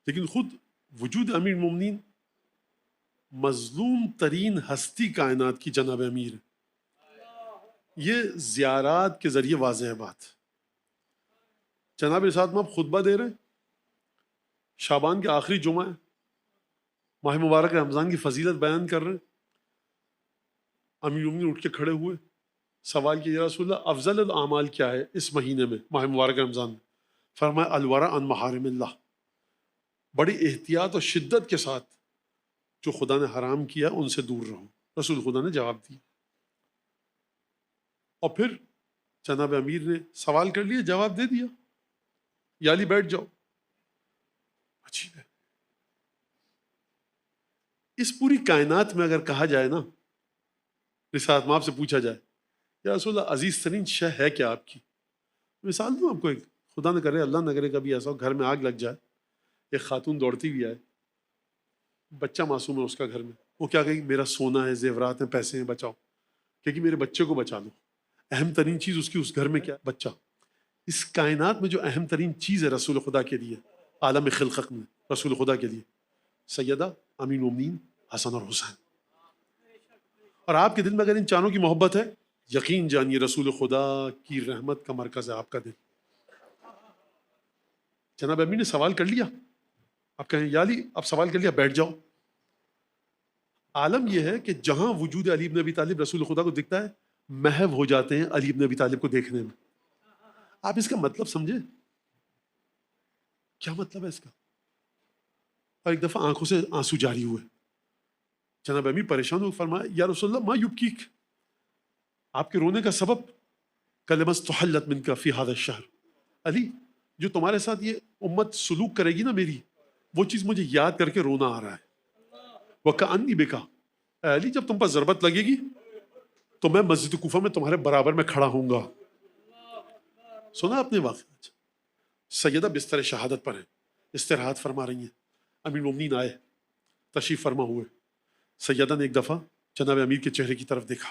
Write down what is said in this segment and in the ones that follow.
لیکن خود وجود امیر المومنین مظلوم ترین ہستی کائنات کی جناب امیر ہے. یہ زیارات کے ذریعے واضح ہے بات. جناب ارشاد ماب خطبہ دے رہے ہیں، شعبان کے آخری جمعہ ہے، ماہ مبارک رمضان کی فضیلت بیان کر رہے ہیں. امیر المومنین اٹھ کے کھڑے ہوئے، سوال کیا یا رسول اللہ افضل الاعمال کیا ہے اس مہینے میں، ماہ مبارک رمضان میں؟ فرمایا الورع عن محارم اللہ، بڑی احتیاط اور شدت کے ساتھ جو خدا نے حرام کیا ان سے دور رہو. رسول خدا نے جواب دیا. اور پھر جناب امیر نے سوال کر لیا، جواب دے دیا، یا علی بیٹھ جاؤ. عجیب ہے. اس پوری کائنات میں اگر کہا جائے نا، رسالت مآب سے پوچھا جائے یا رسول اللہ عزیز ترین شے ہے کیا آپ کی؟ مثال دوں آپ کو ایک، خدا نہ کرے اللہ نہ کرے کبھی ایسا ہو گھر میں آگ لگ جائے، ایک خاتون دوڑتی ہوئی آئے، بچہ معصوم ہے اس کا گھر میں، وہ کیا کہے گی میرا سونا ہے، زیورات ہیں، پیسے ہیں، بچاؤ. کہ میرے بچے کو بچا لو. اہم ترین چیز اس کی اس گھر میں کیا؟ بچہ. اس کائنات میں جو اہم ترین چیز ہے رسول خدا کے لیے، عالم خلقت میں رسول خدا کے لیے سیدہ امین المومنین حسن اور حسین. اور آپ کے دل میں اگر ان چاروں کی محبت ہے، یقین جانیے رسول خدا کی رحمت کا مرکز ہے آپ کا دل. جناب امین نے سوال کر لیا، آپ کہیں یا علی اب سوال کر لیا بیٹھ جاؤ. عالم یہ ہے کہ جہاں وجود علی بن ابی طالب رسول خدا کو دکھتا ہے، محو ہو جاتے ہیں علی بن ابی طالب کو دیکھنے میں. آپ اس کا مطلب سمجھیں، کیا مطلب ہے اس کا؟ اور ایک دفعہ آنکھوں سے آنسو جاری ہوئے. جناب امیر پریشان ہو، فرمایا یا رسول اللہ ما یبکیک، آپ کے رونے کا سبب کلمہ استحلت منک فی ھذا الشہر. علی جو تمہارے ساتھ یہ امت سلوک کرے گی نا میری، وہ چیز مجھے یاد کر کے رونا آ رہا ہے. وَكَأَنِّي بِكَ، اے علی جب تم پر ضربت لگے گی تو میں مسجد کوفہ میں تمہارے برابر میں کھڑا ہوں گا. سنا آپ نے واقعہ؟ سیدہ بستر شہادت پر ہیں، استراحت فرما رہی ہیں. امیر المومنین آئے، تشریف فرما ہوئے. سیدہ نے ایک دفعہ جناب امیر کے چہرے کی طرف دیکھا،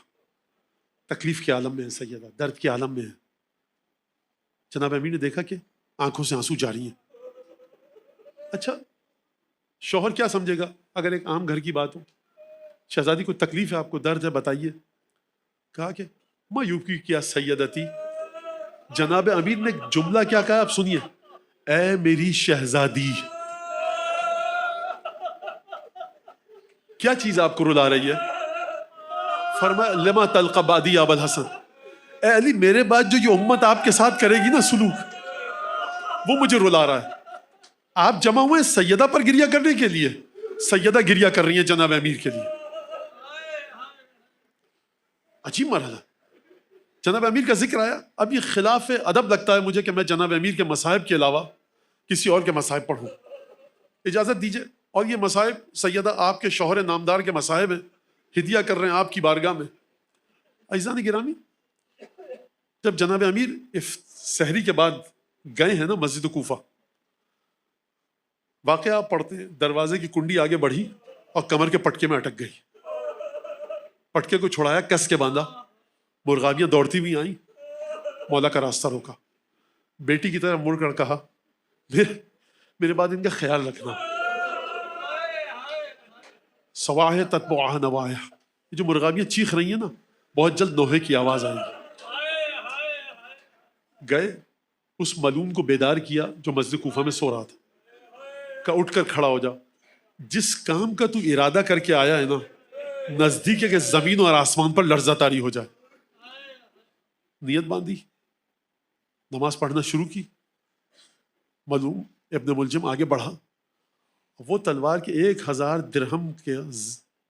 تکلیف کے عالم میں ہے سیدہ، درد کے عالم میں ہے. جناب امیر نے دیکھا کہ آنکھوں سے آنسو جاری ہیں. اچھا شوہر کیا سمجھے گا اگر ایک عام گھر کی بات ہو، شہزادی کو تکلیف ہے، آپ کو درد ہے، بتائیے. کہا کہ ما یبکی کیا سیدتی. جناب امیر نے جملہ کیا کہا آپ سنیے، اے میری شہزادی. کیا چیز آپ کو رلا رہی ہے؟ فرمایا لما تلقى بعدی یا ابا الحسن، اے علی میرے بعد جو یہ امت آپ کے ساتھ کرے گی نا سلوک، وہ مجھے رلا رہا ہے. آپ جمع ہوئے سیدہ پر گریہ کرنے کے لیے، سیدہ گریہ کر رہی ہیں جناب امیر کے لیے. عجیب مرحلہ. جناب امیر کا ذکر آیا. اب یہ خلاف ادب لگتا ہے مجھے کہ میں جناب امیر کے مصائب کے علاوہ کسی اور کے مصائب پڑھوں. اجازت دیجئے. اور یہ مصائب سیدہ آپ کے شوہر نامدار کے مصائب ہیں، ہدیہ کر رہے ہیں آپ کی بارگاہ میں. عزیزان گرامی، جب جناب امیر سحری کے بعد گئے ہیں نا مسجد کوفہ، واقعہ آپ پڑھتے ہیں، دروازے کی کنڈی آگے بڑھی اور کمر کے پٹکے میں اٹک گئی. پٹکے کو چھڑایا، کس کے باندھا. مرغابیاں دوڑتی ہوئی آئیں، مولا کا راستہ روکا. بیٹی کی طرف مڑ کر کہا میرے بعد ان کا خیال رکھنا. سواہ تتبعها نوایا، یہ جو مرغابیاں چیخ رہی ہیں نا، بہت جلد نوحے کی آواز آئی. گئے اس ملوم کو بیدار کیا جو مسجد کوفہ میں سو رہا تھا. کہ اٹھ کر کھڑا ہو جا، جس کام کا تو ارادہ کر کے آیا ہے نا، نزدیک ہے کہ زمین اور آسمان پر لرزہ طاری ہو جائے. نیت باندھی، نماز پڑھنا شروع کی. ملوم ابن ملجم آگے بڑھا، وہ تلوار کے 1000 درہم کے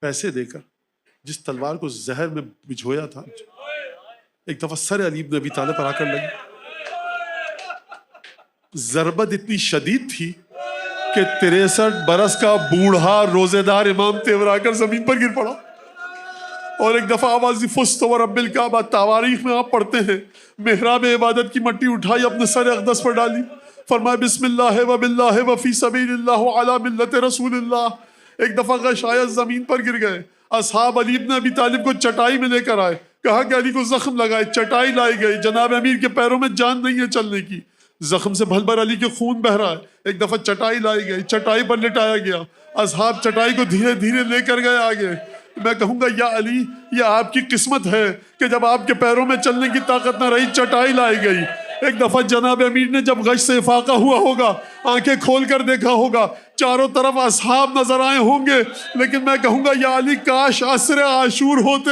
پیسے دے کر جس تلوار کو زہر میں بجھویا تھا، ایک دفعہ سر علی بن ابی طالب پر آ کر لگی. ضربت اتنی شدید تھی کہ 63 برس کا بوڑھا روزے دار امام تیور آ کر زمین پر گر پڑا. اور ایک دفعہ آواز دی فست و رب الکعبہ. تواریخ میں آپ پڑھتے ہیں محراب عبادت کی مٹی اٹھائی، اپنے سر اقدس پر ڈالی، فرمایا بسم اللہ و باللہ و فی سبیل اللہ علی ملت رسول اللہ. ایک دفعہ غشایت زمین پر گر گئے. اصحاب علی بن ابی طالب کو چٹائی میں لے کر آئے، کہا کہ علی کو زخم لگائے. چٹائی لائی گئی. جناب امیر کے پیروں میں جان نہیں ہے چلنے کی. زخم سے بھل بھر علی کے خون بہ رہا ہے. ایک دفعہ چٹائی لائی گئی, چٹائی پر لٹایا گیا, اصحاب چٹائی کو دھیرے دھیرے لے کر گئے آگے. میں کہوں گا یا علی, یہ آپ کی قسمت ہے کہ جب آپ کے پیروں میں چلنے کی طاقت نہ رہی چٹائی لائی گئی. ایک دفعہ جناب امیر نے جب غش سے افاقہ ہوا ہوگا, آنکھیں کھول کر دیکھا ہوگا, چاروں طرف اصحاب نظر آئے ہوں گے, لیکن میں کہوں گا یا علی کاش عصر عاشور ہوتے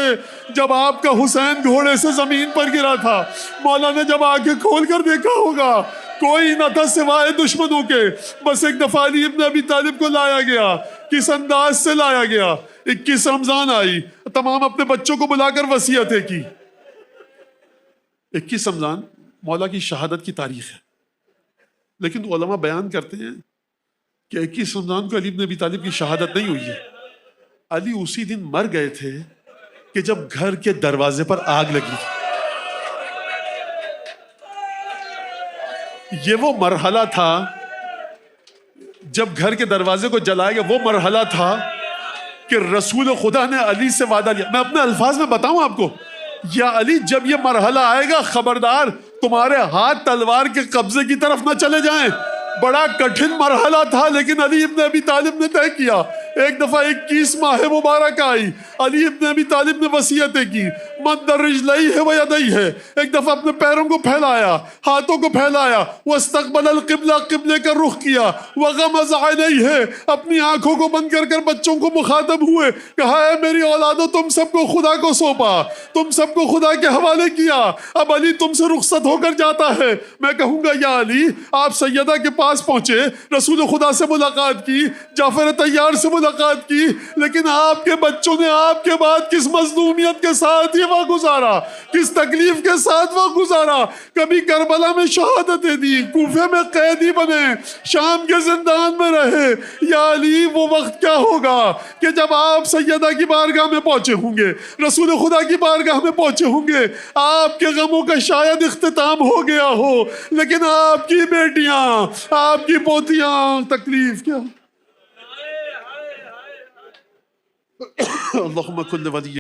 جب آپ کا حسین گھوڑے سے زمین پر گرا تھا. مولا نے جب آنکھیں کھول کر دیکھا ہوگا کوئی نہ تھا سوائے دشمنوں کے. بس ایک دفعہ علی ابن ابی طالب کو لایا گیا, کس انداز سے لایا گیا. 21 رمضان آئی, تمام اپنے بچوں کو بلا کر وصیتیں کی. 21 رمضان مولا کی شہادت کی تاریخ ہے, لیکن علماء بیان کرتے ہیں کہ 21 رمضان کو علی ابن ابی طالب کی شہادت نہیں ہوئی ہے. علی اسی دن مر گئے تھے کہ جب گھر کے دروازے پر آگ لگی تھی. یہ وہ مرحلہ تھا جب گھر کے دروازے کو جلایا گیا, وہ مرحلہ تھا کہ رسول خدا نے علی سے وعدہ لیا. میں اپنے الفاظ میں بتاؤں آپ کو, یا علی جب یہ مرحلہ آئے گا خبردار تمہارے ہاتھ تلوار کے قبضے کی طرف نہ چلے جائیں. بڑا کٹھن مرحلہ تھا, لیکن علی ابن ابی طالب نے طے کیا. ایک دفعہ 21 ماہ مبارک آئی, علی ابن ابی طالب نے وصیتیں کی, مد رجلیہ و یدیہ. ایک دفعہ اپنے پیروں کو پھیلایا, ہاتھوں کو پھیلایا, واستقبل القبلہ, قبلے کا رخ کیا, وغمض عینیہ, اپنی آنکھوں کو بند کر کر بچوں کو مخاطب ہوئے, کہا اے میری اولادو تم سب کو خدا کو سونپا, تم سب کو خدا کے حوالے کیا, اب علی تم سے رخصت ہو کر جاتا ہے. میں کہوں گا یا علی آپ سیدہ کے پاس پہنچے, رسول خدا سے ملاقات کی, جعفر طیار سے ملاقات کی, لیکن آپ کے بچوں نے آپ کے بعد کس مظلومیت کے ساتھ یہ وقت گزارا, کس تکلیف کے ساتھ وقت گزارا. کبھی کربلا میں شہادتیں دی, کوفے میں قیدی بنے, شام کے زندان میں رہے. یا علی وہ وقت کیا ہوگا کہ جب آپ سیدہ کی بارگاہ میں پہنچے ہوں گے, رسول خدا کی بارگاہ میں پہنچے ہوں گے, آپ کے غموں کا شاید اختتام ہو گیا ہو, لیکن آپ کی بیٹیاں, آپ کی پوتیاں, تکلیف کیا. اللہم کل ولی